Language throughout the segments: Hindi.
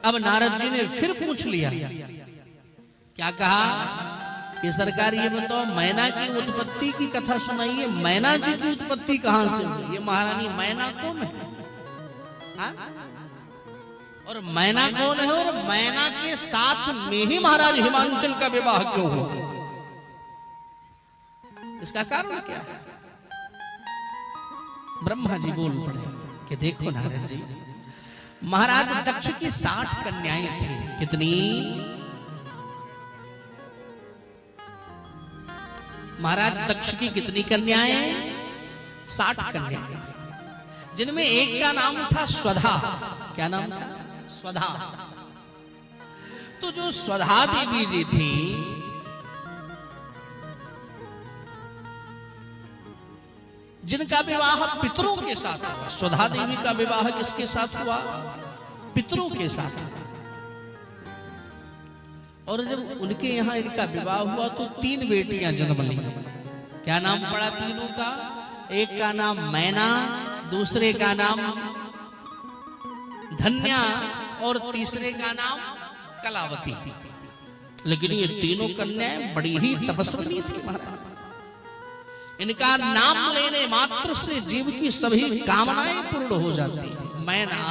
अब नारद जी ने फिर पूछ लिया, क्या कहा कि सरकार ये बताओ, मैना की उत्पत्ति की कथा सुनाइए, मैना जी की उत्पत्ति कहां से हुई? ये महारानी मैना कौन है? हा? और मैना कौन है? और मैना के साथ में ही महाराज हिमांचल का विवाह क्यों हुआ? इसका कारण क्या है? ब्रह्मा जी बोल पड़े कि देखो नारद जी, महाराज दक्ष की 60 कन्याएं थी। कितनी? महाराज दक्ष की कितनी कन्याएं? 60 कन्याएं थी, जिनमें एक का नाम था स्वधा। क्या नाम था? स्वधा। तो जो स्वधा देवी जी थी, जिनका विवाह पितरों के साथ हुआ, स्वधा देवी का विवाह किसके साथ हुआ? पितरों के साथ हुआ। और जब उनके यहाँ इनका विवाह हुआ तो 3 बेटियां जन्म ली। क्या नाम पड़ा तीनों का? एक का नाम मैना, दूसरे का नाम धन्या और तीसरे का नाम कलावती। लेकिन ये तीनों कन्याएं बड़ी ही तपस्वी थी महाराज। इनका नाम लेने मात्र से जीव की सभी कामनाएं पूर्ण हो जाती हैं। मैना,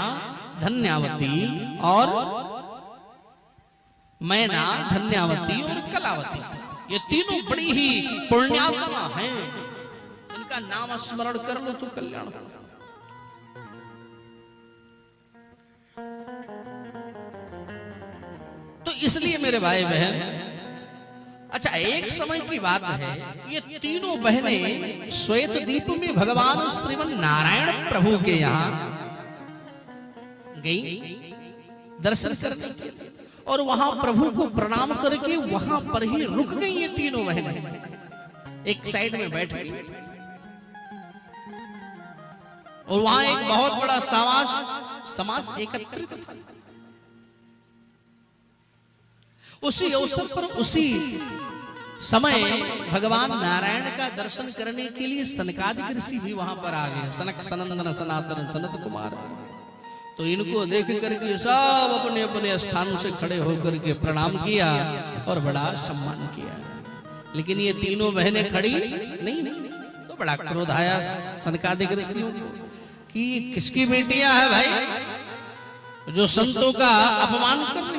धन्यावती और मैना, धन्यावती और कलावती, ये तीनों बड़ी ही पुण्यात्मा हैं। इनका नाम स्मरण कर लो तो कल्याण हो। तो इसलिए मेरे भाई बहन, अच्छा एक समय की बात है, ये तीनों बहनें श्वेत द्वीप में भगवान श्रीमन नारायण प्रभु के यहाँ गई दर्शन करने के लिए, और वहां प्रभु को प्रणाम करके वहां पर ही रुक गई। ये तीनों बहनें एक साइड में बैठ गई, और वहां एक बहुत बड़ा समाज एकत्रित था। उसी अवसर पर उसी समय भगवान नारायण का दर्शन करने के लिए सनकादिक ऋषि भी वहां पर आ गए। सनक, सनंदन, सनातन, सनत कुमार। तो इनको देख करके सब अपने अपने स्थान से खड़े होकर के प्रणाम किया और बड़ा सम्मान किया। लेकिन ये तीनों बहनें खड़ी नहीं। तो बड़ा क्रोध आया सनकादिक ऋषियों को कि किसकी बेटियां है भाई, जो संतों का अपमान कर रही,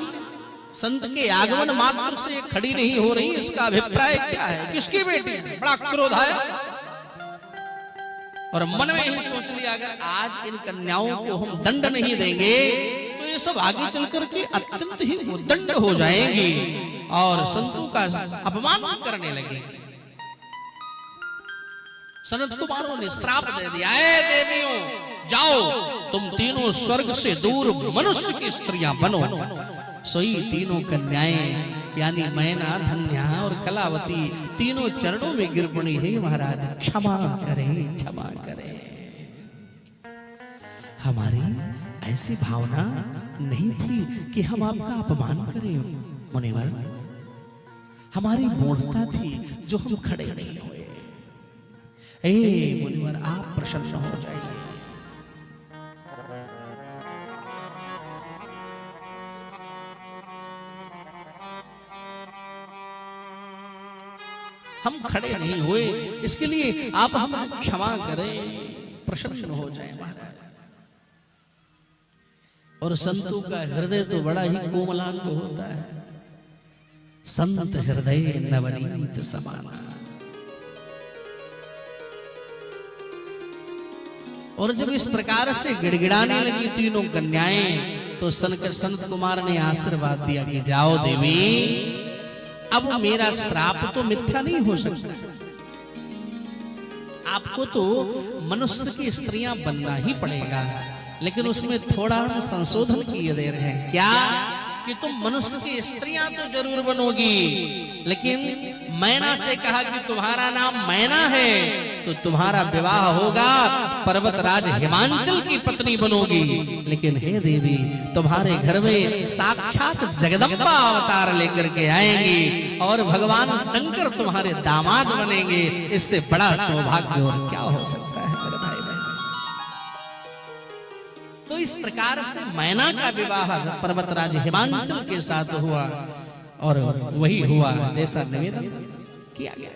संत के आगमन मात्र से खड़ी नहीं हो रही, इसका अभिप्राय क्या है? किसकी बेटी है? बड़ा क्रोध आया और मन में ही सोच लिया, अगर आज इन कन्याओं को हम दंड नहीं देंगे तो ये सब आगे चल करके अत्यंत ही उद्दंड हो जाएंगी और संतों का अपमान करने लगेंगे। सनत कुमारों ने श्राप दे दिया, ऐ देवियों जाओ, तुम तीनों स्वर्ग से दूर मनुष्य की स्त्रियां बनो। सोई तीनों कन्याएं यानी मैना, धन्या और कलावती तीनों चरणों में गिर पड़ी, है महाराज क्षमा करें, क्षमा करें। हमारी ऐसी भावना नहीं थी कि हम आपका अपमान करें मुनिवर, हमारी मूढ़ता थी जो हम खड़े नहीं हुए। ए मुनिवर आप प्रसन्न हो जाइए। हम खड़े नहीं हुए, इसके लिए आप हमें क्षमा करें, प्रसन्न हो जाए महाराज। और संतों का हृदय तो बड़ा ही कोमलांग होता है। संत हृदय नवनीत समाना। और जब इस प्रकार से गिड़गिड़ाने लगी तीनों कन्याएं, तो संत कुमार ने आशीर्वाद दिया कि जाओ देवी, अब मेरा श्राप तो मिथ्या नहीं हो सकता। आपको तो मनुष्य की स्त्रियां बनना ही पड़ेगा, लेकिन उसमें थोड़ा संशोधन किए दे रहे हैं। क्या? कि तुम मनुष्य की स्त्रियां तो जरूर बनोगी, लेकिन मैना से कहा कि तुम्हारा नाम मैना है तो तुम्हारा विवाह होगा, पर्वतराज हिमांचल की पत्नी बनोगी। लेकिन हे देवी, तुम्हारे घर में साक्षात जगदम्बा अवतार लेकर के आएंगी और भगवान शंकर तुम्हारे दामाद बनेंगे। इससे बड़ा सौभाग्य और क्या हो सकता है मेरे भाई बहन। तो इस प्रकार से मैना का विवाह पर्वतराज हिमांचल के साथ हुआ और वही हुआ जैसा निवेदन किया गया।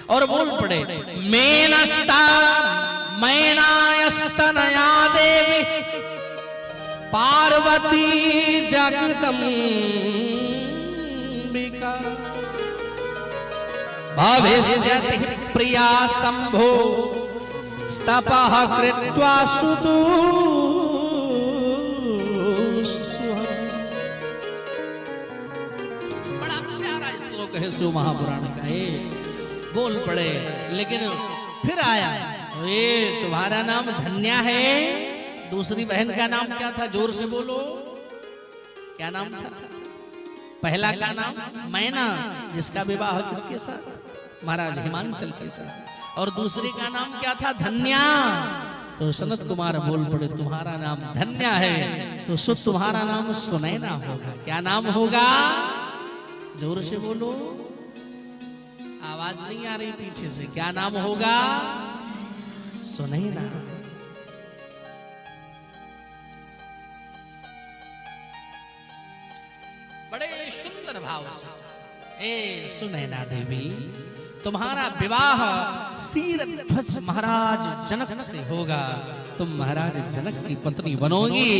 और बोल पड़े मेनस्ता मैनायस्तनया देवी पार्वती जगदम्बिका भविष्यति प्रिया शंभो तपः कृत्वा सुतु। बड़ा प्यारा श्लोक है सो महापुराण का है। बोल पड़े लेकिन फिर आया ये तुम्हारा नाम धन्या है, दूसरी बहन का नाम क्या था? जोर से बोलो, क्या नाम था? पहला का नाम मैना, जिसका विवाह किसके साथ? महाराज हिमांचल के साथ। और दूसरे का नाम क्या था? धन्या। तो सनत कुमार बोल पड़े तुम्हारा नाम धन्या है तो तुम्हारा नाम सुनैना होगा। क्या नाम होगा? जोर से बोलो, आवाज नहीं आ रही पीछे से। क्या नाम होगा? सुनैना। बड़े सुंदर भाव से ए सुनैना देवी तुम्हारा विवाह शीरध्वज महाराज जनक से होगा। तुम महाराज जनक की पत्नी बनोगी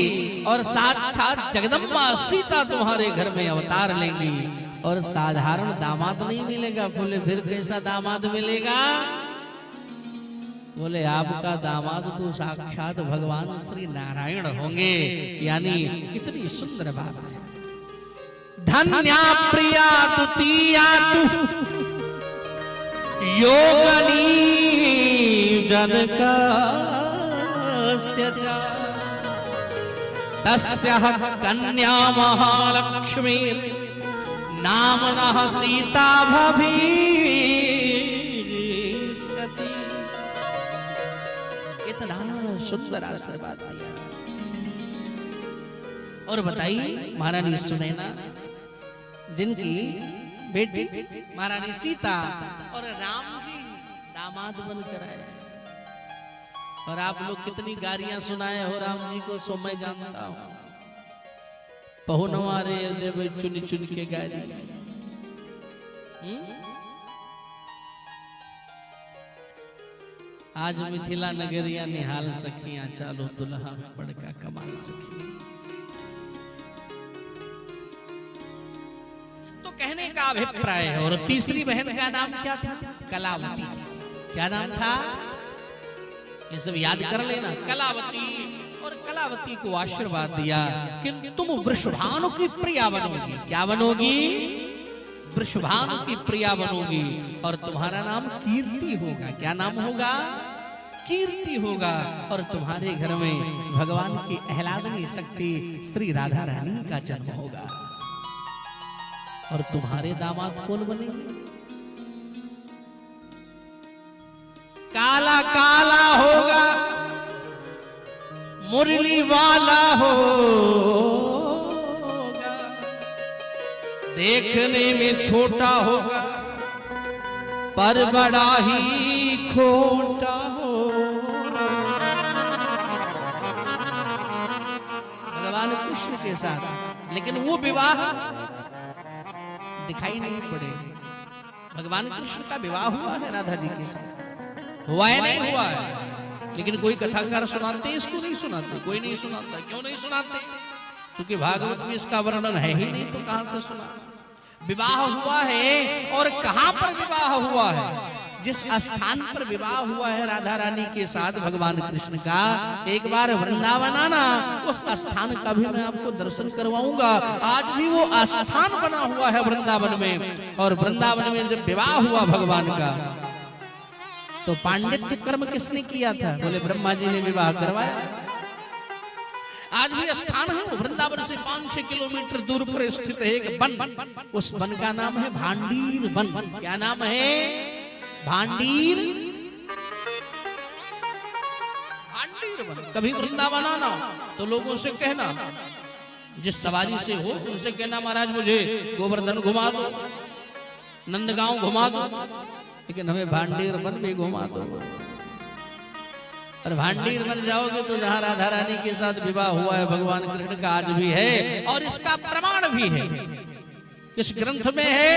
और साक्षात जगदम्बा सीता तुम्हारे घर में अवतार लेंगी। और साधारण दामाद नहीं मिलेगा। बोले फिर कैसा दामाद मिलेगा? बोले आपका दामाद तो साक्षात भगवान श्री नारायण होंगे। यानी इतनी सुंदर बात है। धन्या प्रिया तुतिया तु योगनी जनकस्य च तस्याः कन्या महालक्ष्मी नामनः सीता भविष्यति। इतना सुंदर आशीर्वाद दिया। और बताइए महारानी सुनैना जिनकी बेटी महारानी सीता और राम जी दामाद बनकर आए। और आप लोग कितनी गालियां सुनाए हो राम जी को, सो मैं जानता हूं। पहुनवा रे देव चुन चुन के गाली। आज मिथिला नगरिया निहाल सखियां चालो दुल्हा में बड़का कमाल सखियां। तो कहने का अभिप्राय है। और तीसरी बहन का नाम क्या था? कलावती। क्या नाम था? ये सब याद कर लेना। कलावती। और कलावती को आशीर्वाद दिया कि तुम वृषभानु की प्रिया बनोगी। क्या बनोगी? वृषभानु की प्रिया बनोगी। और तुम्हारा नाम कीर्ति होगा। क्या नाम होगा? कीर्ति होगा। और तुम्हारे घर में भगवान की आह्लादनी शक्ति श्री राधा रानी का जन्म होगा। और तुम्हारे दामाद कौन बनेंगे? काला काला होगा, मुरली वाला होगा, देखने में छोटा होगा पर बड़ा ही खोटा होगा। भगवान कृष्ण के साथ लेकिन वो विवाह दिखाई नहीं पड़े। भगवान कृष्ण का विवाह हुआ है राधा जी के साथ, हुआ है नहीं हुआ है। लेकिन कोई कथाकार सुनाते, इसको नहीं सुनाते। कोई नहीं सुनाता। क्यों नहीं सुनाते? क्योंकि भागवत में इसका वर्णन है ही नहीं, तो कहां से सुना? विवाह हुआ है। और कहां पर विवाह हुआ है? जिस स्थान पर विवाह हुआ है राधा रानी के साथ भगवान कृष्ण का, एक बार वृंदावन आना, उस स्थान का भी मैं आपको दर्शन करवाऊंगा। आज भी वो स्थान बना हुआ है वृंदावन में। और वृंदावन में जब विवाह हुआ भगवान का, तो पांडित्य कर्म किसने किया था? बोले ब्रह्मा जी ने विवाह करवाया। आज भी स्थान है वृंदावन से 5-6 किलोमीटर दूर पर स्थित है एक वन। उस वन का नाम है भांडीर वन। क्या नाम है? भांडीर। भांडीर वन। कभी वृंदावन आना तो लोगों से कहना, जिस सवारी से हो उनसे कहना महाराज मुझे गोवर्धन घुमा दो, नंदगांव घुमा दो, लेकिन हमें भांडीर वन भी घुमा दो। और भांडीर बन जाओगे तो जहां राधा रानी के साथ विवाह हुआ है भगवान कृष्ण का आज भी है, और इसका प्रमाण भी है। किस ग्रंथ में है?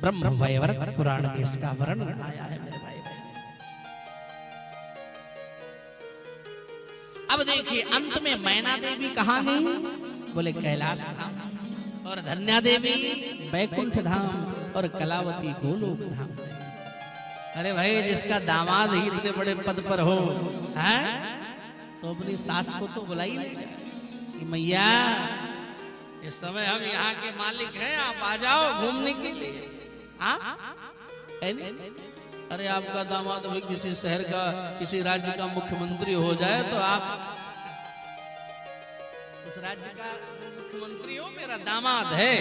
ब्रह्म वैवर्त पुराण में इसका वर्णन आया है मेरे भाई बहन। अब देखिए अंत में मैना देवी कहां गई? बोले कैलाश धाम, और धन्या देवी बैकुंठ धाम, और कलावती गोलोक धाम। अरे भाई जिसका दामाद ही इतने बड़े पद पर हो हैं, तो अपनी सास को तो बुलाई कि मैया इस समय हम यहाँ के मालिक हैं, आप आ जाओ घूमने के लिए। अरे आपका दामाद भी किसी शहर का किसी राज्य का मुख्यमंत्री हो जाए तो आप उस राज्य का मुख्यमंत्री हो, मेरा दामाद है।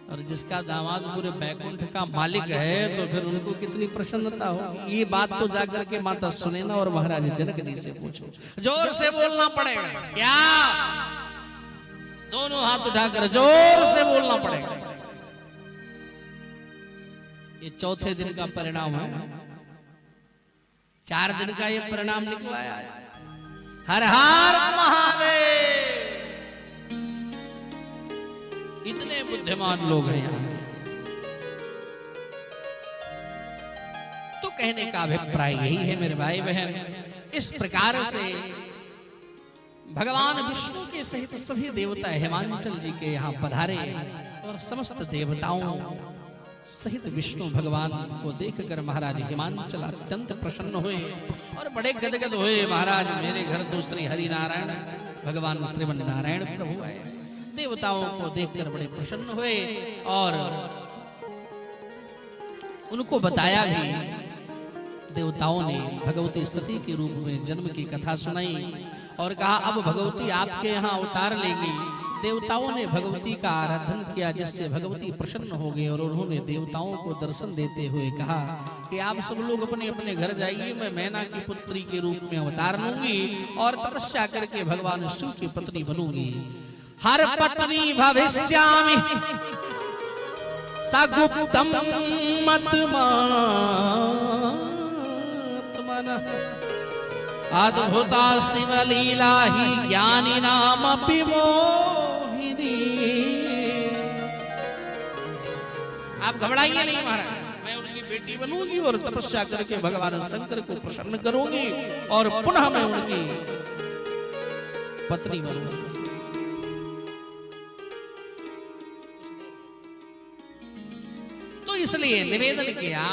और जिसका दामाद पूरे बैकुंठ का मालिक है तो फिर उनको कितनी प्रसन्नता हो। ये बात तो जाकर के माता सुनैना और महाराज जनक जी से पूछो। जोर से बोलना पड़ेगा क्या? दोनों हाथ उठाकर जोर से बोलना पड़ेगा। ये चौथे दिन का परिणाम है। 4 दिन का ये परिणाम निकला है आज। हर हर महादेव। इतने बुद्धिमान लोग हैं यहाँ। तो कहने का अभिप्राय यही है मेरे भाई बहन, इस प्रकार से भगवान विष्णु के सहित सभी देवता हिमांचल जी के यहाँ पधारे और समस्त देवताओं सहित विष्णु भगवान को देखकर महाराज हिमांचल अत्यंत प्रसन्न हुए और बड़े गदगद हुए। महाराज मेरे घर तो श्री हरि नारायण भगवान श्रीमन नारायण प्रभु आए। देवताओं को देखकर बड़े प्रसन्न हुए और उनको बताया भी। देवताओं ने भगवती सती के रूप में जन्म की कथा सुनाई और कहा अब भगवती आपके यहाँ अवतार लेंगी। देवताओं ने भगवती का आराधन किया जिससे भगवती प्रसन्न हो गई और उन्होंने देवताओं को दर्शन देते हुए कहा कि आप सब लोग अपने अपने घर जाइए, मैं मैना की पुत्री के रूप में अवतार लूंगी और तपस्या करके भगवान शिव की पत्नी बनूंगी। हर पत्नी भविष्यामि सगुप्तम मतमात्मनः अद्भुता शिवलीला ही ज्ञानी नाम मोहिनी। आप घबराइए नहीं महाराज, मैं उनकी बेटी बनूंगी और तपस्या करके भगवान शंकर को प्रसन्न करूंगी और पुनः मैं उनकी पत्नी बनूंगी। तो इसलिए निवेदन किया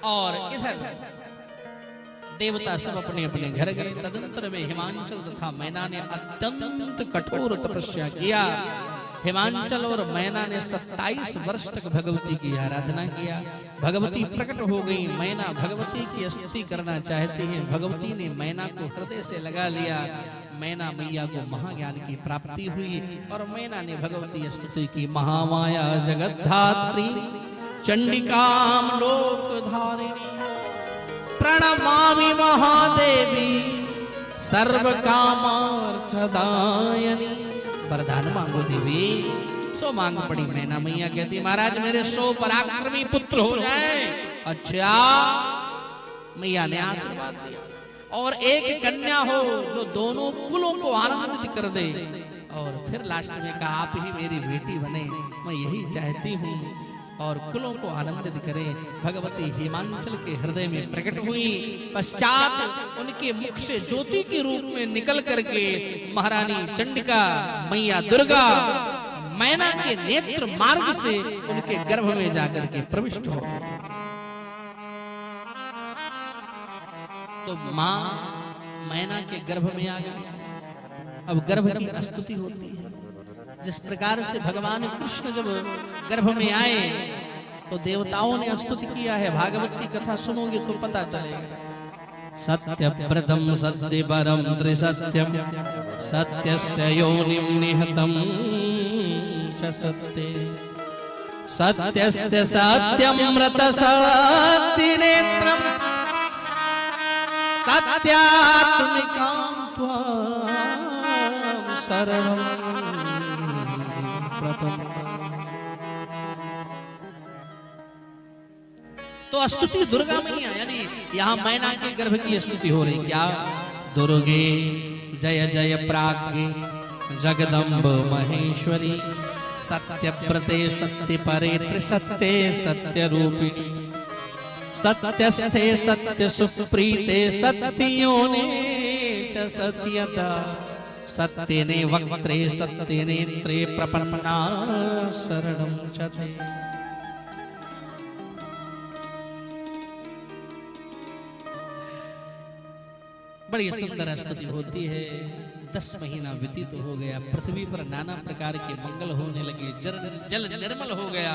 और इधर देवता सब अपने अपने घर गए। तदंतर में हिमांचल तथा मैना ने अत्यंत कठोर तपस्या किया। हिमांचल और मैना ने 27 वर्ष तक भगवती की आराधना किया। भगवती प्रकट हो गई। मैना भगवती की स्तुति करना चाहती हैं। भगवती ने मैना को हृदय से लगा लिया। मैना मैया को महाज्ञान की प्राप्ति हुई और मैना ने भगवती स्तुति की। महामाया जगद्धात्री चंडिकाम लोकधारिणी प्रणमामि महादेवी सर्व कामार्थदायिनी। वरदान मांगो देवी। सो मांग पड़ी। मैना मैया कहती महाराज मेरे 100 पराक्रमी पुत्र हो जाए। अच्छा, मैया ने आशीर्वाद दिया और एक कन्या हो जो दोनों कुलों को आनंदित कर दे। और फिर लास्ट में कहा आप ही मेरी बेटी बने, मैं यही चाहती हूँ और कुलों को आनंदित करें। भगवती हिमांचल के हृदय में प्रकट हुई। पश्चात उनके मुख से ज्योति के रूप में निकल करके महारानी चंडिका मैया दुर्गा मैना के नेत्र मार्ग से उनके गर्भ में जाकर के प्रविष्ट हो गए। तो मां मैना के गर्भ में आ गई। अब गर्भ की स्तुति होती है। जिस प्रकार से भगवान कृष्ण जब गर्भ में आए तो देवताओं ने स्तुति किया है। भागवत की कथा सुनोगे तो पता चलेगा। सत्यव्रतम सत्यवरम त्रिसत्यम सत्यस्य योनिं निहतं च सत्ये सत्यस्य सत्यमृत सत्यनेत्रम सत्यात्मिकां त्वां शरणं तो तो स्तुति दुर्गा मैया, यानी यहाँ मैना के गर्भ की स्तुति हो रही। क्या? दुर्गे जय जय प्राज्ञ जगदम्ब महेश्वरी, सत्यव्रते सत्य परे त्रिसत्ये सत्य रूपिणी, सत्यस्थे सत्य सुप्रीते सत्योने च सत्यता, सत्यने वक्त्रे सत्य नेत्रे प्रपन्ना शरणं च ते। बड़ी सुंदर स्तुति होती है। 10 महीना व्यतीत हो गया, पृथ्वी पर नाना प्रकार के मंगल होने लगे, जल निर्मल हो गया,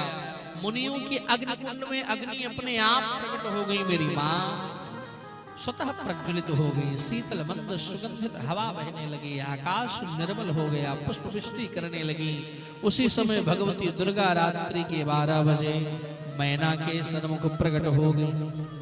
मुनियों की अग्निकुंड में अग्नि अपने आप प्रकट हो गई, मेरी माँ स्वतः प्रज्वलित हो गई, शीतल मंद सुगंधित हवा बहने लगी, आकाश निर्मल हो गया, पुष्प वृष्टि करने लगी। उसी समय भगवती दुर्गा रात्रि के 12 बजे मैना के सन्मुख प्रकट हो गई।